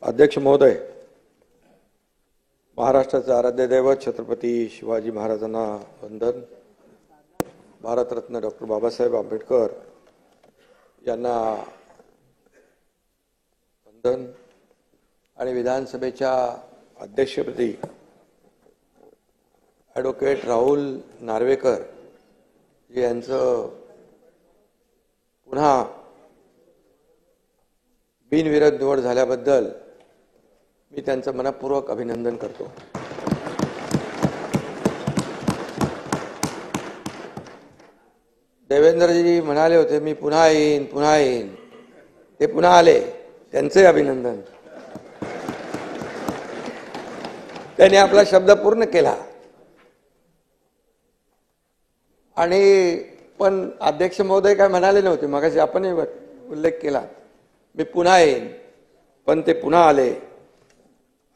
अध्यक्ष महोदय, महाराष्ट्राचे आराध्य दैवत छत्रपती शिवाजी महाराजांना वंदन. भारतरत्न डॉक्टर बाबासाहेब आंबेडकर यांना वंदन. आणि विधानसभेच्या अध्यक्षपदी ॲडव्होकेट राहुल नार्वेकर यांचं पुन्हा बिनविरोध निवड झाल्याबद्दल मी त्यांचं मनपूर्वक अभिनंदन करतो. देवेंद्रजी म्हणाले होते मी पुन्हा येईन, ते पुन्हा आले, त्यांचे अभिनंदन. त्यांनी आपला शब्द पूर्ण केला. आणि पण अध्यक्ष महोदय काय म्हणाले नव्हते, मगाशी आपण उल्लेख केला मी पुन्हा येईन, पण ते पुन्हा आले.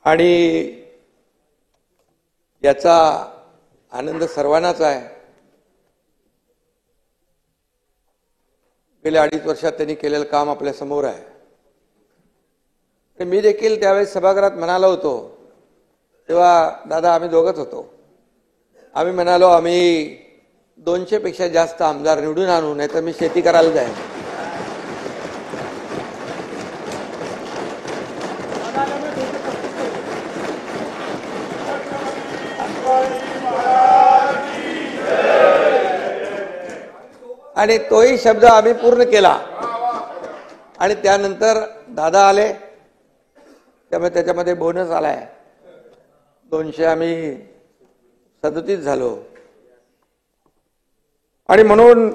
आणि याचा आनंद सर्वांनाच आहे. गेल्या 2.5 वर्षात त्यांनी केलेलं काम आपल्या समोर आहे. मी देखील त्यावेळेस सभागृहात म्हणालो होतो, तेव्हा दादा आम्ही दोघंच होतो. आम्ही म्हणालो आम्ही 200 पेक्षा जास्त आमदार निवडून आणू, नाही तर मी शेती करायला जाईन. आणि तोही शब्द आम्ही पूर्ण केला. आणि त्यानंतर दादा आले, त्यामुळे त्याच्यामध्ये बोनस आलाय. 200 आम्ही 37 झालो. आणि म्हणून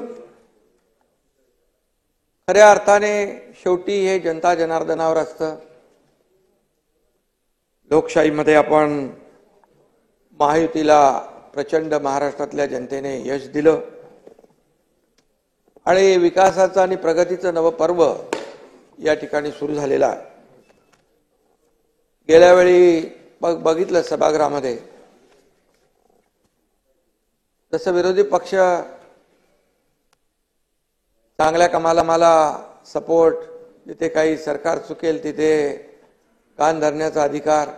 खऱ्या अर्थाने शेवटी हे जनता जनार्दनावर असतं. लोकशाहीमध्ये आपण महायुतीला प्रचंड महाराष्ट्रातल्या जनतेने यश दिलं. आणि विकासाचं आणि प्रगतीचं नवं पर्व या ठिकाणी सुरू झालेलं आहे. गेल्या वेळी बघितलं सभागृहामध्ये, जसं विरोधी पक्ष चांगल्या कामाला मला सपोर्ट, जिथे काही सरकार चुकेल तिथे कान धरण्याचा अधिकार,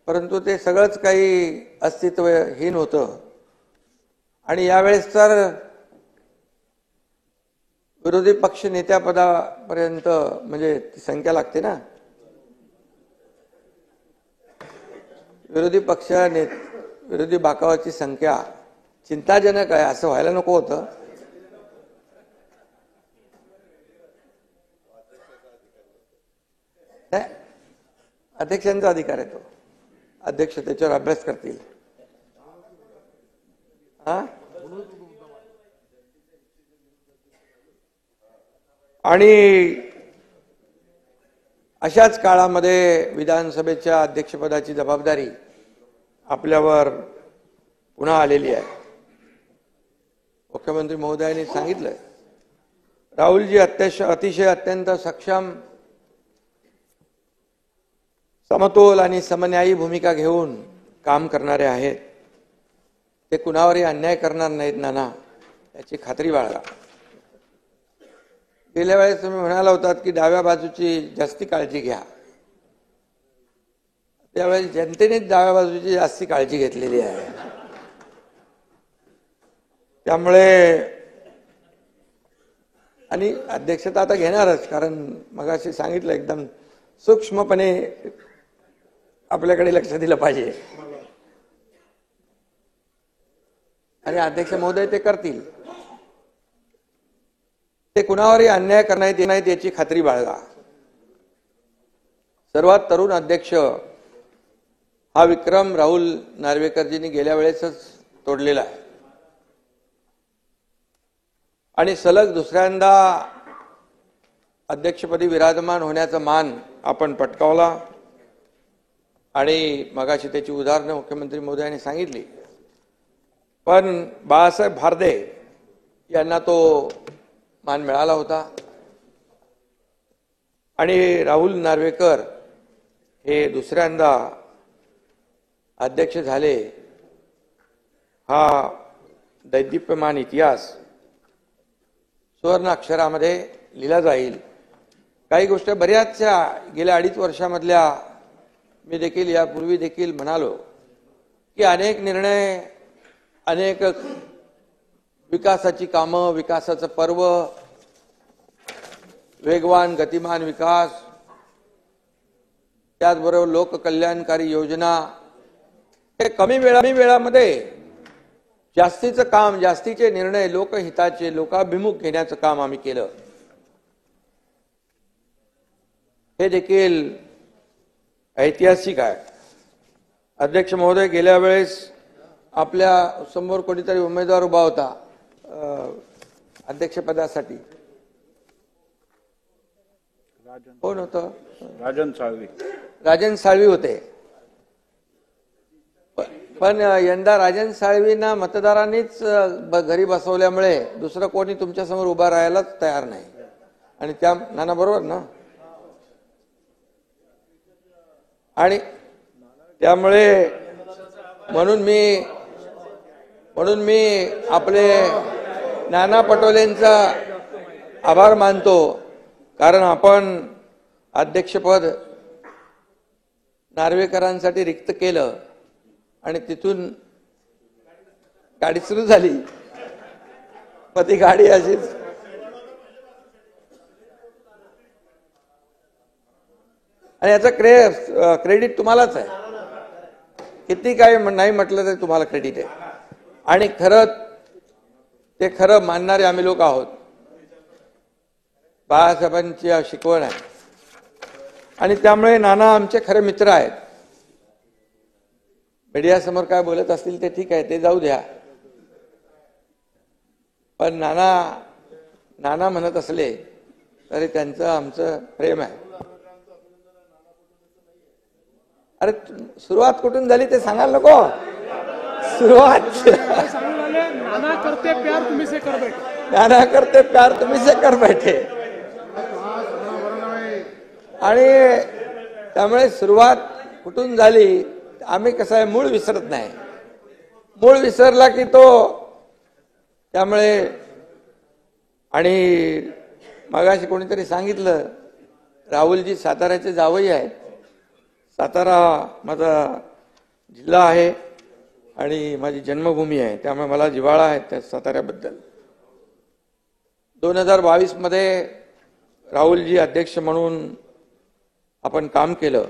परंतु ते सगळंच काही अस्तित्वहीन होतं. आणि यावेळेस तर विरोधी पक्ष नेत्यापदापर्यंत म्हणजे ती संख्या लागते ना, विरोधी बाकावाची संख्या चिंताजनक आहे. असं व्हायला नको होतं. अध्यक्षांचा अधिकार आहे तो. अध्यक्ष त्याच्यावर अभ्यास करतील. आणि अशाच काळामध्ये विधानसभेच्या अध्यक्षपदाची जबाबदारी आपल्यावर पुन्हा आलेली आहे. मुख्यमंत्री महोदयांनी सांगितलं, राहुलजी अतिशय अत्यंत सक्षम, समतोल आणि समन्यायी भूमिका घेऊन काम करणारे आहेत. ते कुणावरही अन्याय करणार नाहीत नाना, याची खात्री बाळगा. गेल्या वेळेस तुम्ही म्हणाला होतात की डाव्या बाजूची जास्ती काळजी घ्या. त्यावेळेस जनतेनेच डाव्या बाजूची जास्ती काळजी घेतलेली आहे. त्यामुळे आणि अध्यक्षता आता घेणारच, कारण मगाशी सांगितलं एकदम सूक्ष्मपणे आपल्याकडे लक्ष दिलं पाहिजे. आणि अध्यक्ष महोदय ते करतील. ते कुणावरही अन्याय करण्यात येत नाहीत याची खात्री बाळगा. सर्वात तरुण अध्यक्ष हा विक्रम राहुल नार्वेकरजींनी गेल्या वेळेसच तोडलेला आहे. आणि सलग दुसऱ्यांदा अध्यक्षपदी विराजमान होण्याचा मान आपण पटकावला. आणि मगाशी त्याची उदाहरणं मुख्यमंत्री महोदयांनी सांगितली. पण बाळासाहेब भारदे यांना तो मान मिळाला होता. आणि राहुल नार्वेकर हे दुसऱ्यांदा अध्यक्ष झाले. हा दैदिप्यमान इतिहास सुवर्ण अक्षरामध्ये लिहिला जाईल. काही गोष्टी बऱ्याचशा गेल्या 2.5 वर्षामधल्या मी देखील यापूर्वी देखील म्हणालो की अनेक निर्णय, अनेक विकासाची कामं, विकासाचं पर्व, वेगवान गतिमान विकास, त्याचबरोबर लोककल्याणकारी योजना, हे कमी वेळामध्ये जास्तीचं काम, जास्तीचे निर्णय लोकहिताचे, लोकाभिमुख घेण्याचं काम आम्ही केलं. हे देखील ऐतिहासिक आहे. अध्यक्ष महोदय, गेल्या वेळेस आपल्या समोर कोणीतरी उमेदवार उभा होता अध्यक्षपदासाठी. कोण होतं? राजन साळवी होते. पण यंदा राजन साळवींना मतदारांनीच घरी बसवल्यामुळे दुसरं कोणी तुमच्या समोर उभा राहायलाच तयार नाही. आणि त्या नाना बरोबर ना. आणि त्यामुळे म्हणून मी आपले नाना पटोलेंचा आभार मानतो, कारण आपण अध्यक्षपद नार्वेकरांसाठी रिक्त केलं आणि तिथून गाडी सुरू झाली. मग ती गाडी अशीच आणि याचं क्रेडिट तुम्हालाच आहे. किती काय नाही म्हटलं तरी तुम्हाला क्रेडिट आहे. आणि खरं मानणारे आम्ही लोक आहोत. बाळासाहेबांची शिकवण आहे आणि त्यामुळे नाना आमचे खरे मित्र आहेत. मीडियासमोर काय बोलत असतील ते ठीक आहे, ते जाऊ द्या. पण नाना म्हणत असले तरी त्यांचं आमचं प्रेम आहे. अरे सुरुवात कुठून झाली ते सांगायला नको. सुरुवात नाना करते प्यार तुम्ही से कर बैठे, नाना करते प्यार तुम्ही से कर बैठे. आणि त्यामुळे सुरुवात कुठून झाली, आम्ही कसं आहे, मूळ विसरत नाही. मूळ विसरला की तो त्यामुळे. आणि मगाशी कोणीतरी सांगितलं, राहुलजी साताऱ्याचे जावई आहेत. सातारा माझा जिल्हा आहे आणि माझी जन्मभूमी आहे, त्यामुळे मला जिव्हाळा आहे त्या साताऱ्याबद्दल. 2022 मध्ये राहुलजी अध्यक्ष म्हणून आपण काम केलं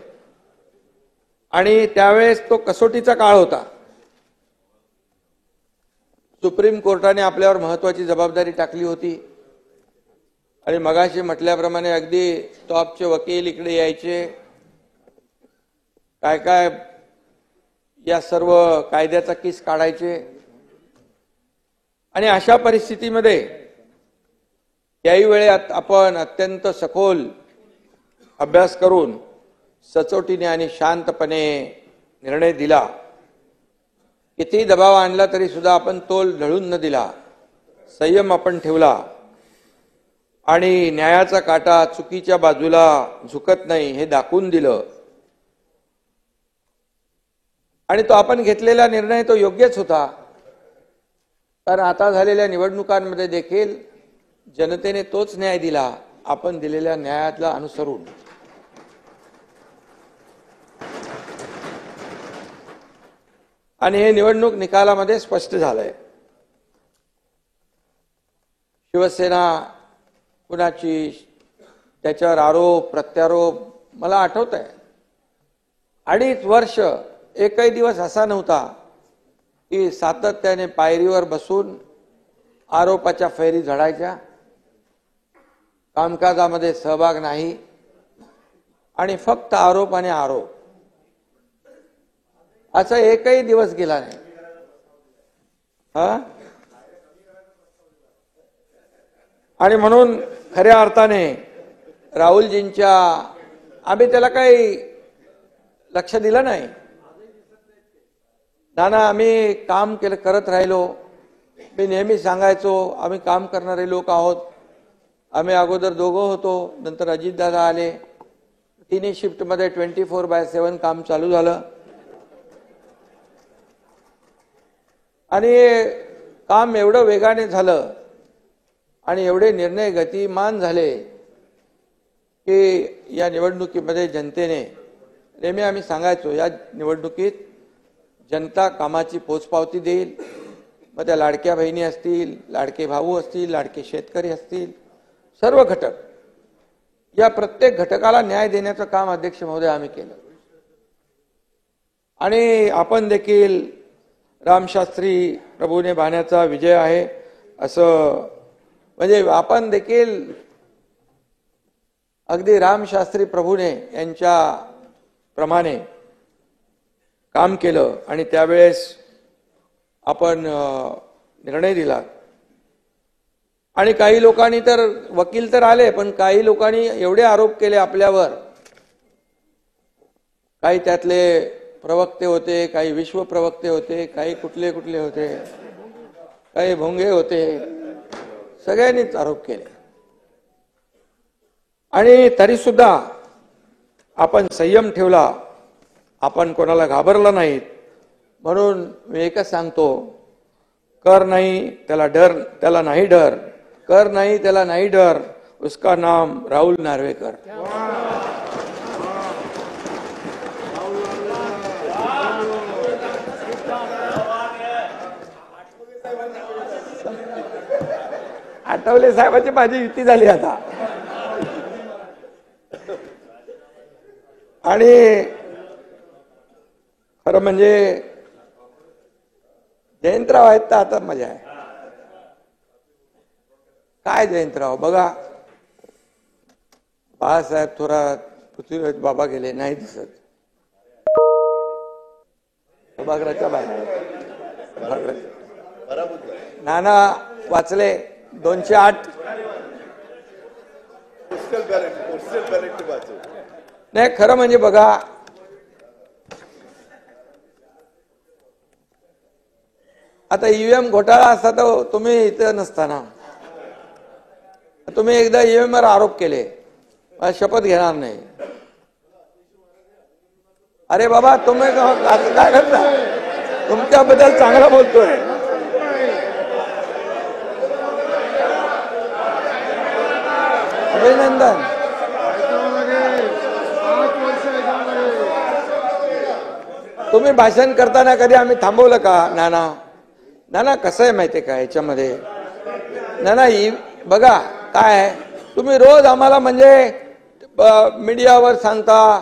आणि त्यावेळेस तो कसोटीचा काळ होता. सुप्रीम कोर्टाने आपल्यावर महत्वाची जबाबदारी टाकली होती आणि मगाशी म्हटल्याप्रमाणे अगदी टॉपचे वकील इकडे यायचे, काय या सर्व कायद्याचा किस काढायचे. आणि अशा परिस्थितीमध्ये याही वेळेत आपण अत्यंत सखोल अभ्यास करून सचोटीने आणि शांतपणे निर्णय दिला. किती दबाव आणला तरी सुद्धा आपण तोल ढळून न दिला, संयम आपण ठेवला आणि न्यायाचा काटा चुकीच्या बाजूला झुकत नाही हे दाखवून दिलं. आणि तो आपण घेतलेला निर्णय तो योग्यच होता. तर आता झालेल्या निवडणुकांमध्ये देखील जनतेने तोच न्याय दिला, आपण दिलेल्या न्यायाला अनुसरून. आणि हे निवडणूक निकालामध्ये स्पष्ट झालंय. शिवसेना कुणाची, त्याच्यावर आरोप प्रत्यारोप मला आठवत आहे. 2.5 वर्ष एकही दिवस असा नव्हता की सातत्याने पायरीवर बसून आरोपाच्या फैरी झडायच्या, कामकाजामध्ये सहभाग नाही आणि फक्त आरोप आणि आरोप, असा एकही दिवस गेला नाही. आणि म्हणून खऱ्या अर्थाने राहुलजींच्या आम्ही त्याला काही लक्ष दिलं नाही. नाना आम्ही काम करत राहिलो. मी नेहमी सांगायचो आम्ही काम करणारे लोक आहोत. आम्ही अगोदर दोघं होतो, नंतर अजितदादा आले. तिन्ही शिफ्टमध्ये 24/7 काम चालू झालं आणि काम एवढं वेगाने झालं आणि एवढे निर्णय गतिमान झाले की या निवडणुकीमध्ये जनतेने नेहमी आम्ही सांगायचो या निवडणुकीत जनता कामाची पोचपावती देईल. मग त्या लाडक्या बहिणी असतील, लाडके भाऊ असतील, लाडके शेतकरी असतील, सर्व घटक, या प्रत्येक घटकाला न्याय देण्याचं काम अध्यक्ष महोदय आम्ही केलं. आणि आपण देखील रामशास्त्री प्रभूने बाण्याचा विजय आहे असं, म्हणजे आपण देखील अगदी रामशास्त्री प्रभूने यांच्या प्रमाणे काम केलं. आणि त्यावेळेस आपण निर्णय दिला. आणि काही लोकांनी तर, वकील तर आले, पण काही लोकांनी एवढे आरोप केले आपल्यावर. काही त्यातले प्रवक्ते होते, काही विश्व प्रवक्ते होते, काही कुठले कुठले होते, काही भोंगे होते, सगळ्यांनीच आरोप केले. आणि तरी सुद्धा आपण संयम ठेवला, आपण कोणाला घाबरला नाहीत. म्हणून मी एकच सांगतो, कर नाही त्याला डर, त्याला नाही डर, कर नाही त्याला नाही डर, उसका नाम राहुल नार्वेकर. आठवले साहेबांची माझी युती झाली आता. आणि खरं म्हणजे जयंतराव आहेत तर आता मजा आहे. काय जयंतराव बघा, बाळासाहेब थोरात, पृथ्वीराज बाबा गेले, नाही दिसत. सभागृहाच्या बाहेर नाना वाचले 208. नाही खरं म्हणजे बघा, आता ईव्हीएम घोटाळा असता तर तुम्ही इथं नसताना. तुम्ही एकदा ईव्हीएम वर आरोप केले, शपथ घेणार नाही. अरे बाबा तुम्ही काय करता, तुमच्याबद्दल चांगला बोलतोय. अभिनंदन. तुम्ही भाषण करताना कधी आम्ही थांबवलं का? नाना नाना कसं आहे माहितीये का याच्यामध्ये, नाना बघा काय आहे, तुम्ही रोज आम्हाला म्हणजे मीडियावर सांगता,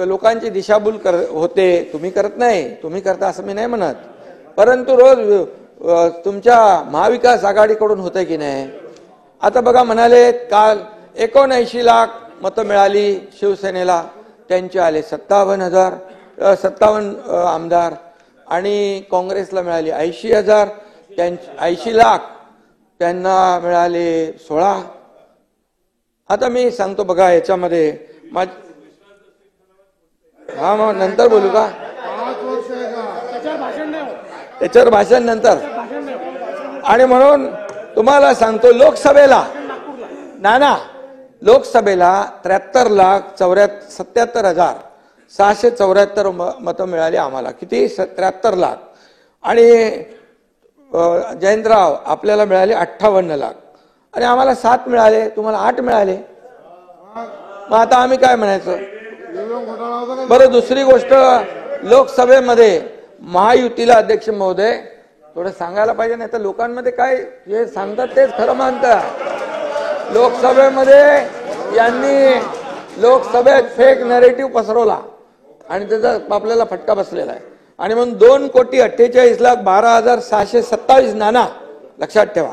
लोकांची दिशाभूल होते. तुम्ही करत नाही, तुम्ही करता असं मी नाही म्हणत, परंतु रोज तुमच्या महाविकास आघाडीकडून होते की नाही. आता बघा म्हणाले काल 79 लाख मतं मिळाली शिवसेनेला, त्यांचे आले 57 आमदार. आणि काँग्रेसला मिळाली 80,000, 80 लाख, त्यांना मिळाले 16. आता मी सांगतो बघा याच्यामध्ये हा मग नंतर बोलू का, त्याच्यावर भाषण नंतर. आणि म्हणून तुम्हाला सांगतो, लोकसभेला नाना लोकसभेला 73,77,674 मतं मिळाली आम्हाला. किती? 73 लाख. आणि जयंतराव आपल्याला मिळाले 58 लाख. आणि आम्हाला 7 मिळाले, तुम्हाला 8 मिळाले. मग आता आम्ही काय म्हणायचं बरं? दुसरी गोष्ट, लोकसभेमध्ये महायुतीला अध्यक्ष महोदय थोडं सांगायला पाहिजे, नाही तर लोकांमध्ये काय जे सांगतात तेच खरं मानतात. लोकसभेमध्ये यांनी लोकसभेत फेक नॅरेटिव्ह पसरवला आणि त्याचा आपल्याला फटका बसलेला आहे. आणि म्हणून 2,48,12,627 नाना लक्षात ठेवा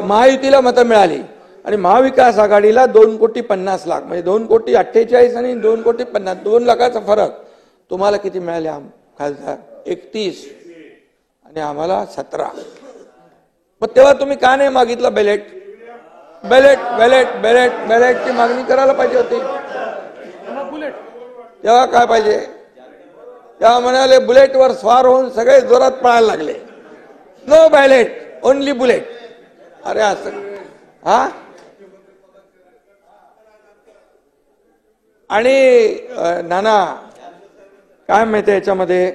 महायुतीला मतं मिळाली. आणि महाविकास आघाडीला 2,50,00,000, म्हणजे 2,48,00,000 आणि 2,50,00,000, 2 लाखाचा फरक. तुम्हाला किती मिळाले खासदार? 31 आणि आम्हाला 17. मग तेव्हा तुम्ही का नाही मागितलं बॅलेट? बॅलेट बॅलेट बॅलेट बॅलेटची मागणी करायला पाहिजे होती. तेव्हा काय पाहिजे? तेव्हा म्हणाले बुलेटवर स्वार होऊन सगळे जोरात पळायला लागले. No ballot, only bullet. अरे असं हा. आणि नाना काय माहिती याच्यामध्ये,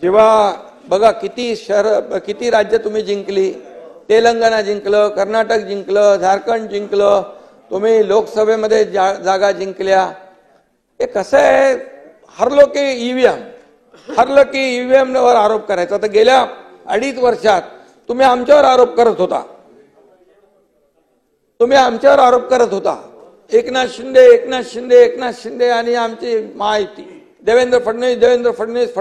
जेव्हा बघा किती शहर, किती राज्य तुम्ही जिंकली. तेलंगणा जिंकलं, कर्नाटक जिंकलं, झारखंड जिंकलं, तुम्ही लोकसभेमध्ये जागा जिंकल्या. हे कसं आहे, हरलो की ईव्हीएम वर आरोप करायचा. तर गेल्या 2.5 वर्षात तुम्ही आमच्यावर आरोप करत होता. एकनाथ शिंदे आणि आमची महायुती, देवेंद्र फडणवीस.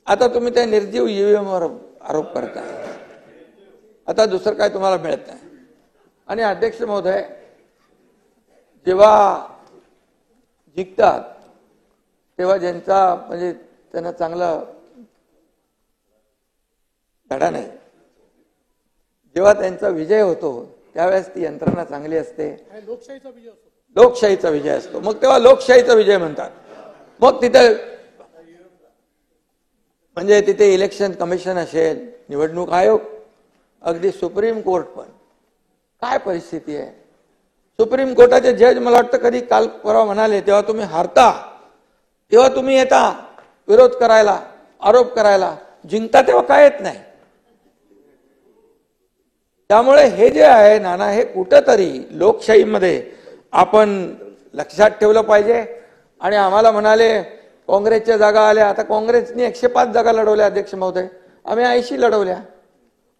आता तुम्ही त्या निर्जीव ईव्हीएम वर आरोप करताय. आता दुसरं काय तुम्हाला मिळत नाही. आणि अध्यक्ष महोदय, जेव्हा जिंकतात तेव्हा ज्यांचा म्हणजे त्यांना चांगला धडा नाही, जेव्हा त्यांचा विजय होतो त्यावेळेस ती यंत्रणा चांगली असते, लोकशाहीचा विजय असतो. मग तेव्हा लोकशाहीचा विजय म्हणतात. मग तिथे म्हणजे तिथे इलेक्शन कमिशन असेल, निवडणूक आयोग, अगदी सुप्रीम कोर्ट पण. काय परिस्थिती आहे. सुप्रीम कोर्टाचे जज मला वाटतं कधी काल परवा म्हणाले, तेव्हा तुम्ही हारता तेव्हा तुम्ही येता विरोध करायला, आरोप करायला, जिंकता तेव्हा काय येत नाही. त्यामुळे हे जे आहे नाना, हे कुठंतरी लोकशाहीमध्ये आपण लक्षात ठेवलं पाहिजे. आणि आम्हाला म्हणाले काँग्रेसच्या जागा आल्या. आता काँग्रेसने 105 जागा लढवल्या अध्यक्ष महोदय, आम्ही 80 लढवल्या.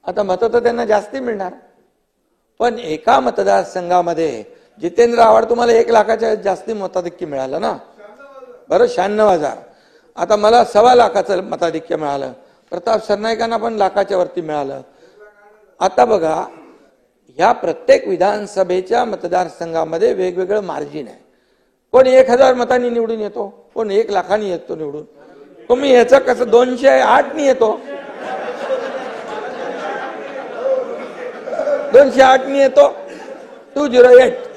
आता मतं तर त्यांना जास्ती मिळणार. पण एका मतदारसंघामध्ये जितेंद्र आव्हाड तुम्हाला 1 लाखाच्या जास्ती मताधिक्य मिळालं ना, बरं 96,000. आता मला 1.25 लाखाचं मताधिक्य मिळालं. प्रताप सरनाईकांना पण लाखाच्या वरती मिळालं. आता बघा, ह्या प्रत्येक विधानसभेच्या मतदारसंघामध्ये वेगवेगळं मार्जिन आहे. कोण 1000 मतांनी निवडून येतो, कोण 1 लाखांनी येतो निवडून. तुम्ही ह्याचं कसं 208 नी येतो, 208 नी येतो, 208.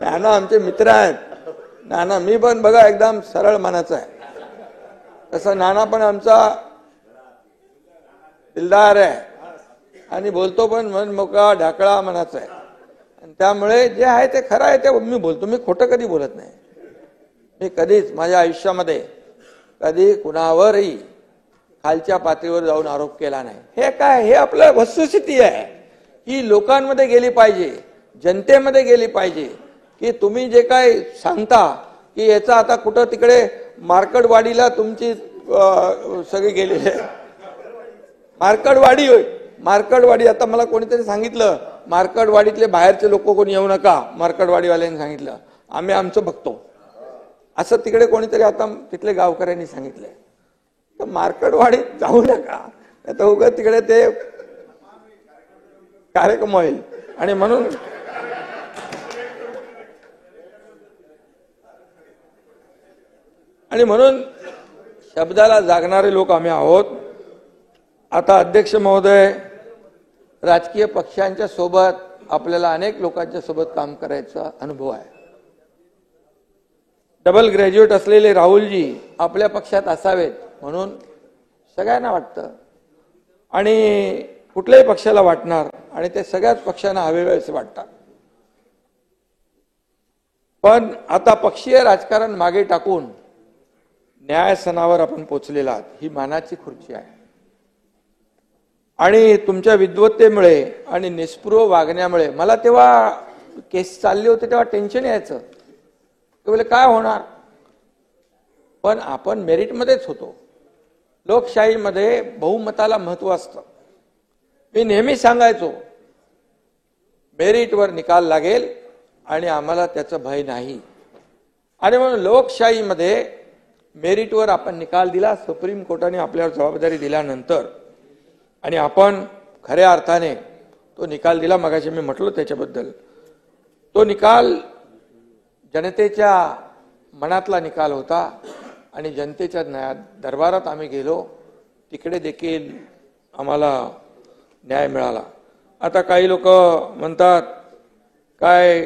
नाना आमचे मित्र आहेत. नाना मी पण बघा एकदम सरळ मनाचा आहे, तसं नाना पण आमचा दिलदार आहे आणि बोलतो पण मन मोकळा ढाकळा मनाचा आहे. आणि त्यामुळे जे आहे ते खरं आहे ते मी बोलतो. मी खोटं कधी बोलत नाही. मी कधीच माझ्या आयुष्यामध्ये कधी कुणावरही खालच्या पातळीवर जाऊन आरोप केला नाही. हे काय, हे आपलं वस्तुस्थिती आहे. ही लोकांमध्ये गेली पाहिजे, जनतेमध्ये गेली पाहिजे, की तुम्ही जे काय सांगता की याचा आता कुठं तिकडे मार्कडवाडीला तुमची सगळी गेलेली आहे. मार्कडवाडी आता मला कोणीतरी सांगितलं, मार्कडवाडीतले बाहेरचे लोक कोणी येऊ नका, मार्कडवाडीवाल्यांनी सांगितलं, आम्ही आमचं बघतो असं तिकडे कोणीतरी आता तिथले गावकऱ्यांनी सांगितलंय. तर मार्कडवाडीत जाऊ नका, आता उगाच तिकडे ते कार्यक्रम होईल. आणि म्हणून शब्दाला जागणारे लोक आम्ही आहोत. आता अध्यक्ष महोदय, राजकीय पक्षांच्या सोबत आपल्याला अनेक लोकांच्या सोबत काम करायचा अनुभव आहे. डबल ग्रॅज्युएट असलेले राहुलजी आपल्या पक्षात असावेत म्हणून सगळ्यांना वाटतं आणि कुठल्याही पक्षाला वाटणार आणि ते सगळ्याच पक्षांना हवे असे वाटतात. पण आता पक्षीय राजकारण मागे टाकून न्यायसनावर आपण पोचलेला आहात. ही मानाची खुर्ची आहे. आणि तुमच्या विद्वत्तेमुळे आणि निष्पृह वागण्यामुळे मला तेव्हा केस चालली होती तेव्हा टेन्शन यायचं, बोले काय होणार. पण आपण मेरिटमध्येच होतो. लोकशाहीमध्ये बहुमताला महत्व असतं. मी नेहमी सांगायचो मेरिटवर निकाल लागेल आणि आम्हाला त्याचं भय नाही. आणि म्हणून लोकशाहीमध्ये मेरिटवर आपण निकाल दिला. सुप्रीम कोर्टाने आपल्यावर जबाबदारी दिल्यानंतर आणि आपण खऱ्या अर्थाने तो निकाल दिला. मगाशी मी म्हटलो त्याच्याबद्दल. तो निकाल जनतेच्या मनातला निकाल होता आणि जनतेच्या दरबारात आम्ही गेलो, तिकडे देखील आम्हाला न्याय मिळाला. आता काही लोक म्हणतात काय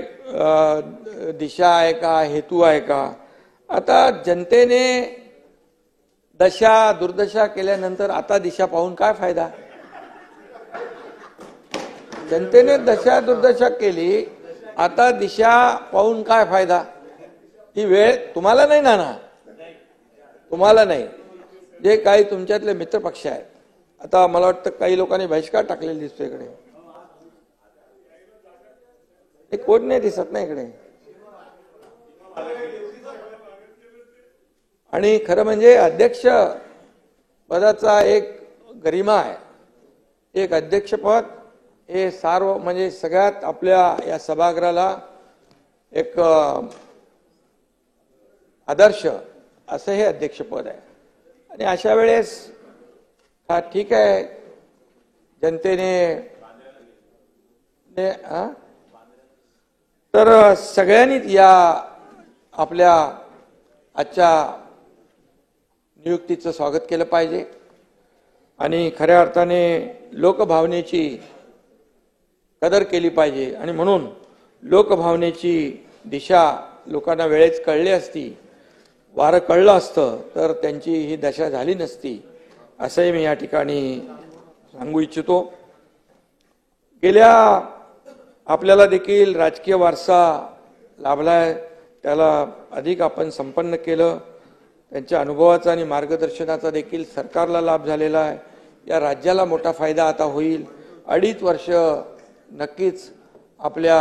दिशा आहे का, हेतू आहे का. आता जनतेने दशा दुर्दशा केल्यानंतर आता दिशा पाहून काय फायदा. जनतेने दशा दुर्दशा केली, आता दिशा पाहून काय फायदा. ही वेळ तुम्हाला नाही ना, तुम्हाला नाही, जे काही तुमच्यातले मित्रपक्ष आहेत आता मला वाटतं काही लोकांनी बहिष्कार टाकलेला दिसतो इकडे. हे कोण नाही दिसत ना इकडे. आणि खरं म्हणजे अध्यक्ष पदाचा एक गरिमा आहे. एक अध्यक्षपद हे सार्व म्हणजे सगळ्यात आपल्या या सभागृहाला एक आदर्श असं हे अध्यक्षपद आहे. आणि अशा वेळेस हा ठीक आहे जनतेने तर सगळ्यांनीच या आपल्या आजच्या नियुक्तीचं स्वागत केलं पाहिजे आणि खऱ्या अर्थाने लोकभावनेची कदर केली पाहिजे. आणि म्हणून लोकभावनेची दिशा लोकांना वेळेत कळली असती, वारं कळलं असतं तर त्यांची ही दशा झाली नसती असंही मी या ठिकाणी सांगू इच्छितो. गेल्या आपल्याला देखील राजकीय वारसा लाभलाय, त्याला अधिक आपण संपन्न केलं. त्यांच्या अनुभवाचा आणि मार्गदर्शनाचा देखील सरकारला लाभ झालेला आहे. या राज्याला मोठा फायदा आता होईल. 2.5 वर्ष नक्कीच आपल्या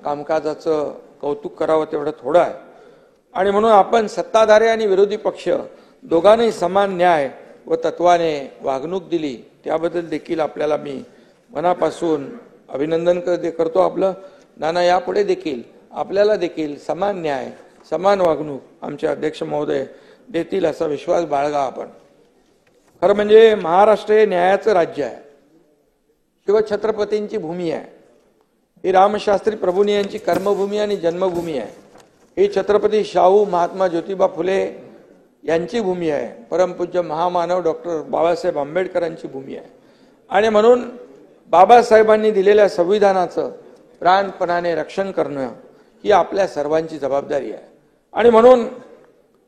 कामकाजाचं कौतुक करावं तेवढं थोडं आहे. आणि म्हणून आपण सत्ताधारी आणि विरोधी पक्ष दोघांनाही समान न्याय व तत्वाने वागणूक दिली, त्याबद्दल देखील आपल्याला मी मनापासून अभिनंदन करतो आपलं. नाना यापुढे देखील आपल्याला देखील समान न्याय समान वागणूक आमचे अध्यक्ष महोदय देतील असा विश्वास बाळगा आपण. खरं म्हणजे महाराष्ट्र हे न्यायाचं राज्य आहे, शिवछत्रपतींची भूमी आहे. ही रामशास्त्री प्रभूंनी यांची कर्मभूमी आणि जन्मभूमी आहे. ही छत्रपती शाहू महात्मा ज्योतिबा फुले यांची भूमी आहे. परमपूज्य महामानव डॉक्टर बाबासाहेब आंबेडकरांची भूमी आहे. आणि म्हणून बाबासाहेबांनी दिलेल्या संविधानाचं प्राणपणाने रक्षण करणं ही आपल्या सर्वांची जबाबदारी आहे. आणि म्हणून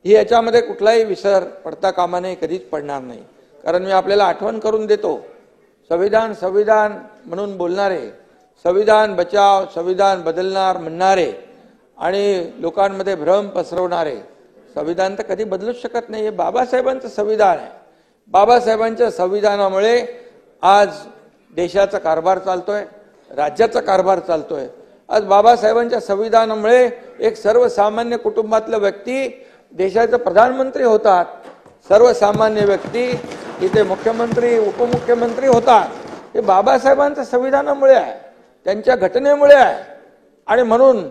ही याच्यामध्ये कुठलाही विसर पडता कामा नये, कधीच पडणार नाही. कारण मी आपल्याला आठवण करून देतो, संविधान संविधान म्हणून बोलणारे, संविधान बचाव संविधान बदलणार म्हणणारे आणि लोकांमध्ये भ्रम पसरवणारे संविधान तर कधी बदलूच शकत नाही. हे बाबासाहेबांचं संविधान आहे. बाबासाहेबांच्या संविधानामुळे आज देशाचा कारभार चालतोय, राज्याचा कारभार चालतोय. आज बाबासाहेबांच्या संविधानामुळे एक सर्वसामान्य कुटुंबातला व्यक्ती देशाचे प्रधानमंत्री होतात, सर्वसामान्य व्यक्ती इथे मुख्यमंत्री उपमुख्यमंत्री होतात. हे बाबासाहेबांच्या संविधानामुळे आहे, त्यांच्या घटनेमुळे आहे. आणि म्हणून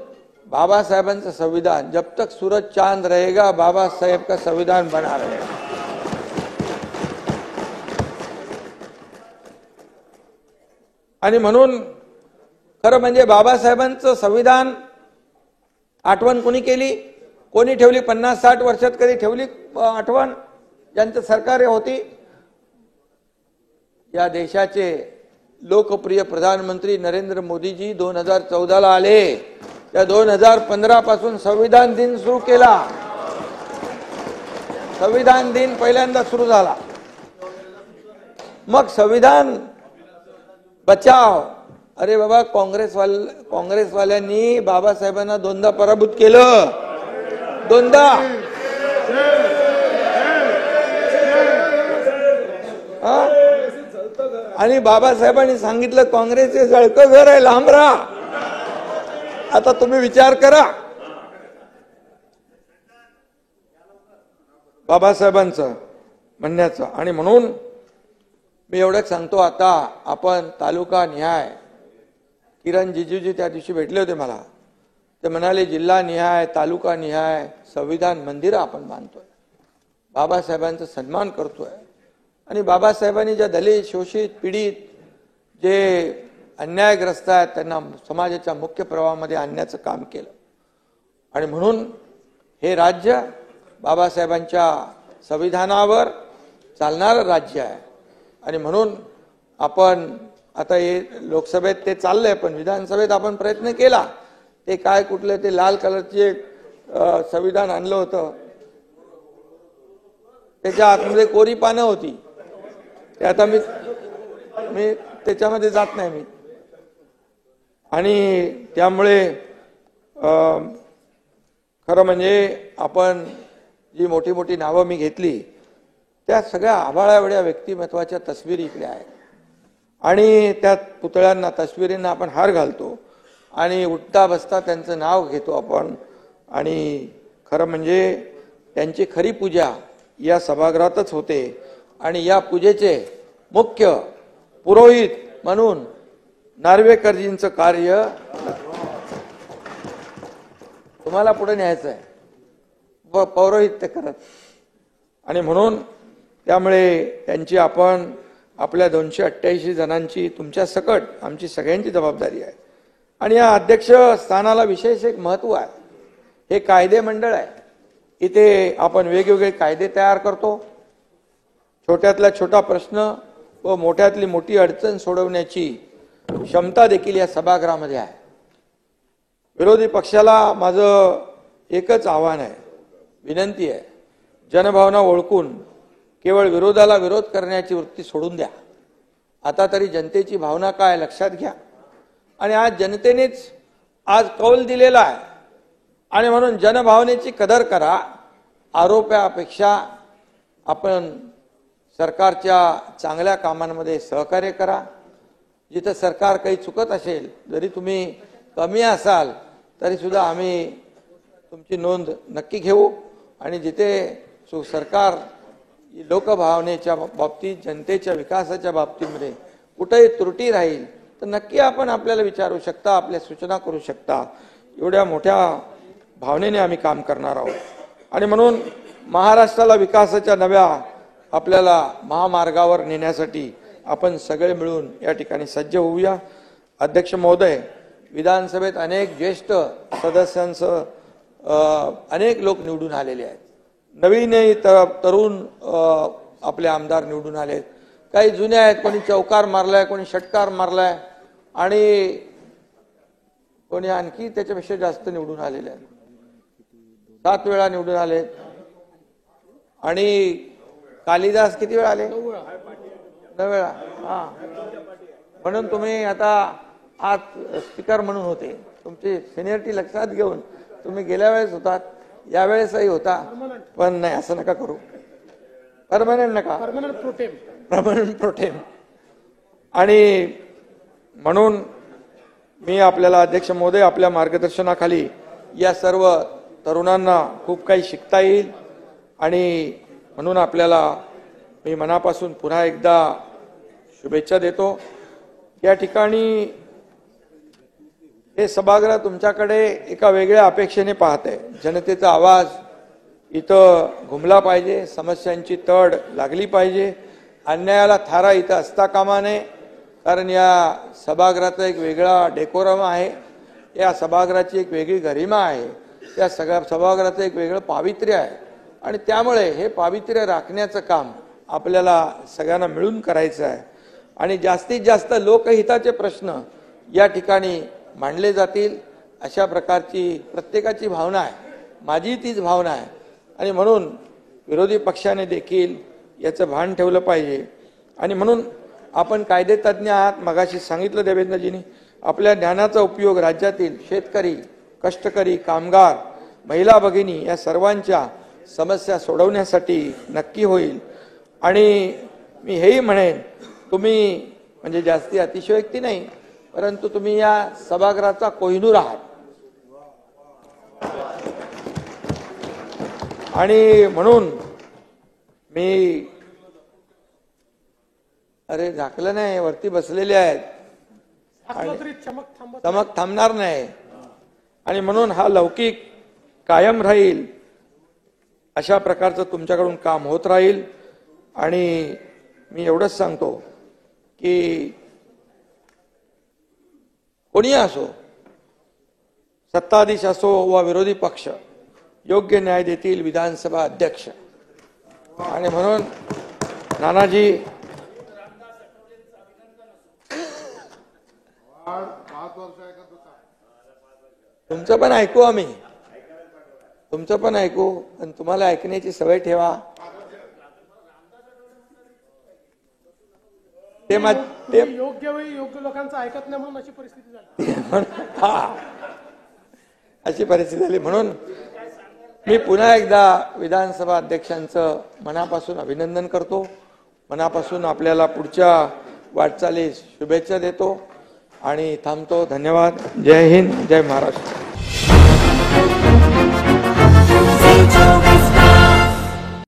बाबासाहेबांचं संविधान, जब तक सूरज चांद रहेगा बाबा साहेब का संविधान बना रहेगा. आणि म्हणून खरं म्हणजे बाबासाहेबांचं संविधान आठवण कोणी केली, कोणी ठेवली? 50-60 वर्षात कधी ठेवली आठवण? ज्यांचं सरकार होती, या देशाचे लोकप्रिय प्रधानमंत्री नरेंद्र मोदीजी 2014 ला आले. त्या 2015 पासून संविधान दिन सुरू केला. संविधान दिन पहिल्यांदा सुरू झाला. मग संविधान बचाव, अरे बाबा काँग्रेसवाल्यांनी बाबासाहेबांना 2दा पराभूत केलं, 2दा. आणि बाबासाहेबांनी सांगितलं काँग्रेसचे जळकं घर आहे, लांब राहा. आता तुम्ही विचार करा बाबासाहेबांचं म्हणण्याचं. आणि म्हणून मी एवढंच सांगतो, आता आपण तालुका निहाय, किरण जिजूजी त्या दिवशी भेटले होते मला, ते म्हणाले जिल्हा निहाय तालुका निहाय संविधान मंदिर आपण बांधतोय, बाबासाहेबांचा सन्मान करतोय. आणि बाबासाहेबांनी ज्या दलित शोषित पीडित जे अन्यायग्रस्त आहेत त्यांना समाजाच्या मुख्य प्रवाहामध्ये आणण्याचं काम केलं. आणि म्हणून हे राज्य बाबासाहेबांच्या संविधानावर चालणारं राज्य आहे. आणि म्हणून आपण आता हे लोकसभेत ते चाललंय, पण विधानसभेत आपण प्रयत्न केला. ते काय कुठलं ते लाल कलरचे संविधान आणलं होतं, त्याच्या आतमध्ये कोरी पानं होती. ते आता मी त्याच्यामध्ये जात नाही मी. आणि त्यामुळे खरं म्हणजे आपण जी मोठी मोठी नावं मी घेतली, त्या सगळ्या आभाळाएवढ्या व्यक्तिमत्वाच्या तस्विरी इकडे आहेत आणि त्या पुतळ्यांना तस्विरींना आपण हार घालतो आणि उठता बसता त्यांचं नाव घेतो आपण आणि खरं म्हणजे त्यांची खरी पूजा या सभागृहातच होते आणि या पूजेचे मुख्य पुरोहित म्हणून नार्वेकरजींचं कार्य तुम्हाला पुढे न्यायचं आहे व पौरोहित्य करत आणि म्हणून त्यामुळे त्यांची आपण आपल्या 288 जणांची तुमच्या सकट आमची सगळ्यांची जबाबदारी आहे आणि या अध्यक्ष स्थानाला विशेष एक महत्व आहे. हे कायदे मंडळ आहे. इथे आपण वेगवेगळे कायदे तयार करतो. छोट्यातला छोटा प्रश्न व मोठ्यातली मोठी अडचण सोडवण्याची क्षमता देखील या सभागृहामध्ये आहे. विरोधी पक्षाला माझं एकच आव्हान आहे, विनंती आहे, जनभावना ओळखून केवळ विरोधाला विरोध करण्याची वृत्ती सोडून द्या. आता तरी जनतेची भावना काय लक्षात घ्या आणि आज जनतेनेच आज कौल दिलेला आहे आणि म्हणून जनभावनेची कदर करा. आरोपापेक्षा आपण सरकारच्या चांगल्या कामांमध्ये सहकार्य करा. जिथं सरकार काही चुकत असेल, जरी तुम्ही कमी असाल तरी सुद्धा आम्ही तुमची नोंद नक्की घेऊ आणि जिथे सरकार लोकभावनेच्या बाबतीत जनतेच्या विकासाच्या बाबतीमध्ये कुठेही त्रुटी राहील तर नक्की आपण आपल्याला विचारू शकता, आपल्या सूचना करू शकता. एवढ्या मोठ्या भावनेने आम्ही काम करणार आहोत आणि म्हणून महाराष्ट्राला विकासाच्या नव्या आपल्याला महामार्गावर नेण्यासाठी आपण सगळे मिळून या ठिकाणी सज्ज होऊया. अध्यक्ष महोदय, विधानसभेत अनेक ज्येष्ठ सदस्यांसह अनेक लोक निवडून आलेले आहेत. नवीनही तरुण आपले आमदार निवडून आलेत. काही जुने आहेत, कोणी चौकार मारलाय, कोणी षटकार मारलाय आणि कोणी आणखी त्याच्यापेक्षा जास्त निवडून आलेले आहेत. 7 वेळा निवडून आलेत आणि कालिदास किती वेळा आले? 9 वेळा. हा, म्हणून तुम्ही आता आज स्पीकर म्हणून होते. तुमची सिनियरिटी लक्षात घेऊन तुम्ही गेल्या वेळेस होतात, यावेळेसही होता, पण नाही असं नका करू. परमनंट नका, परमनंट प्रोटेम. आणि म्हणून मी आपल्याला अध्यक्ष महोदय, आपल्या मार्गदर्शनाखाली या सर्व तरुणांना खूप काही शिकता येईल आणि म्हणून आपल्याला मी मनापासून पुन्हा एकदा शुभेच्छा देतो. या ठिकाणी हे सभागृह तुमच्याकडे एका वेगळ्या अपेक्षेने पाहते. जनतेचा आवाज इथं घुमला पाहिजे, समस्यांची तड लागली पाहिजे, अन्यायाला थारा इथं असता कामा नये. कारण या सभागृहाचा एक वेगळा डेकोरम आहे, या सभागृहाची एक वेगळी गरिमा आहे, या सगळ्या सभागृहाचं एक वेगळं पावित्र्य आहे आणि त्यामुळे हे पावित्र्य राखण्याचं काम आपल्याला सगळ्यांना मिळून करायचं आहे आणि जास्तीत जास्त लोकहिताचे प्रश्न या ठिकाणी मांडले जातील अशा प्रकारची प्रत्येकाची भावना आहे. माझी तीच भावना आहे आणि म्हणून विरोधी पक्षाने देखील याचं भान ठेवलं पाहिजे. आणि म्हणून आपण कायदेतज्ञ आहात, मगाशी सांगितलं देवेंद्रजींनी, आपल्या ज्ञानाचा उपयोग राज्यातील शेतकरी, कष्टकरी, कामगार, महिला भगिनी या सर्वांच्या समस्या सोडवण्यासाठी नक्की होईल. आणि मी हेही म्हणेन, तुम्ही म्हणजे जास्ती अतिशयोक्ती नाही, परंतु तुम्ही या सभागृहाचा कोहिनूर आहात आणि म्हणून मी अरे झाकलं नाही, वरती बसलेले आहेत, चमक थांबणार नाही आणि म्हणून हा लौकिक कायम राहील अशा प्रकारचं तुमच्याकडून काम होत राहील. आणि मी एवढंच सांगतो की कोणी असो, सत्ताधीश असो वा विरोधी पक्ष, योग्य न्याय देतील विधानसभा अध्यक्ष. आणि म्हणून नानाजी, तुमचं पण ऐकू, आम्ही तुमचं पण ऐकू आणि तुम्हाला ऐकण्याची सवय ठेवा. ते योग्य वेळी योग्य लोकांचं ऐकत नाही म्हणून अशी परिस्थिती झाली. हा, अशी परिस्थिती झाली. म्हणून मी पुन्हा एकदा विधानसभा अध्यक्षांचं मनापासून अभिनंदन करतो, मनापासून आपल्याला पुढच्या वाटचालीस शुभेच्छा देतो आणि थांबतो. धन्यवाद. जय हिंद, जय महाराष्ट्र.